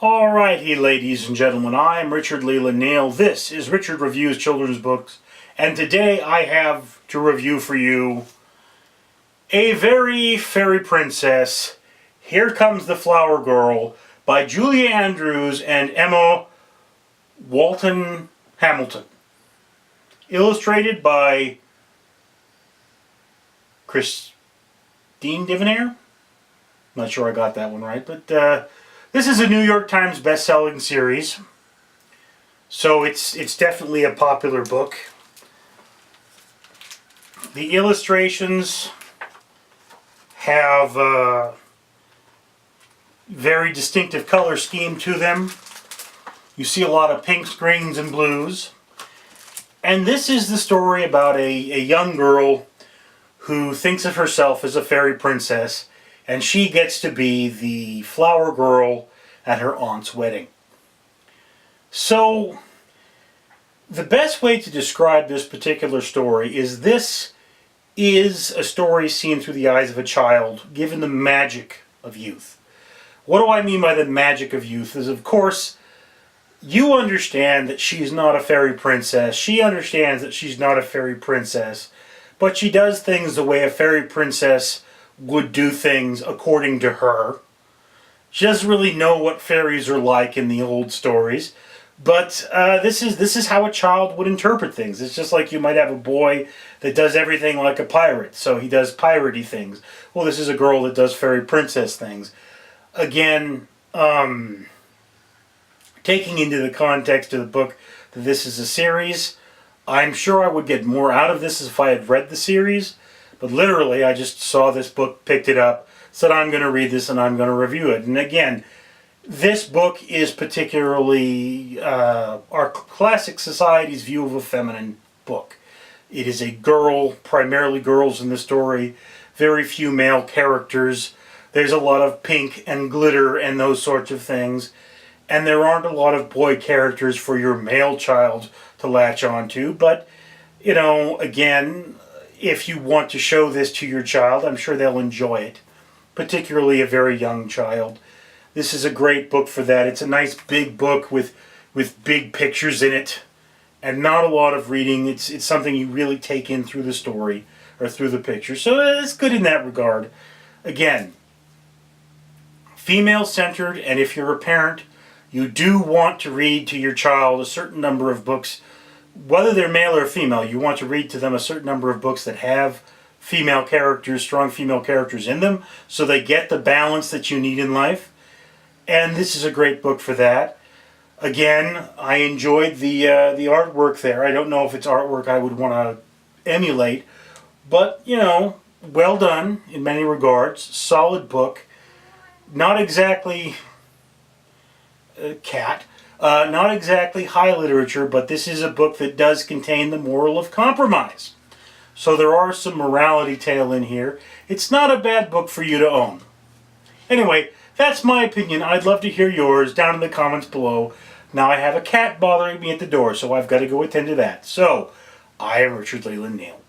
Alrighty, ladies and gentlemen, I'm Richard Leland Neal. This is Richard Reviews Children's Books, and today I have to review for you A Very Fairy Princess, Here Comes the Flower Girl by Julia Andrews and Emma Walton Hamilton. Illustrated by Christine Divonair? Not sure I got that one right, but this is a New York Times best-selling series, so it's definitely a popular book. The illustrations have a very distinctive color scheme to them. You see a lot of pinks, greens, and blues. And this is the story about a young girl who thinks of herself as a fairy princess, and she gets to be the flower girl at her aunt's wedding. So, the best way to describe this particular story is this is a story seen through the eyes of a child, given the magic of youth. What do I mean by the magic of youth? Is, of course, you understand that she's not a fairy princess. She understands that she's not a fairy princess, but she does things the way a fairy princess would do things according to her. She doesn't really know what fairies are like in the old stories, but this is how a child would interpret things. It's just like you might have a boy that does everything like a pirate, so he does piratey things. Well, this is a girl that does fairy princess things. Again, taking into the context of the book that this is a series, I'm sure I would get more out of this if I had read the series. But literally, I just saw this book, picked it up, said I'm going to read this and I'm going to review it. And again, this book is particularly our classic society's view of a feminine book. It is a girl, primarily girls in the story, very few male characters. There's a lot of pink and glitter and those sorts of things. And there aren't a lot of boy characters for your male child to latch onto. But, you know, again, if you want to show this to your child, I'm sure they'll enjoy it, particularly a very young child. This is a great book for that. It's a nice big book with big pictures in it and not a lot of reading. It's something you really take in through the story or through the pictures. So it's good in that regard. Again, female-centered, and if you're a parent, you do want to read to your child a certain number of books. Whether they're male or female, you want to read to them a certain number of books that have female characters, strong female characters in them, so they get the balance that you need in life. And this is a great book for that. Again, I enjoyed the artwork there. I don't know if it's artwork I would want to emulate, but, you know, well done in many regards. Solid book. Not exactly not exactly high literature, but this is a book that does contain the moral of compromise. So there are some morality tale in here. It's not a bad book for you to own. Anyway, that's my opinion. I'd love to hear yours down in the comments below. Now I have a cat bothering me at the door, so I've got to go attend to that. So, I am Richard Leland Neal.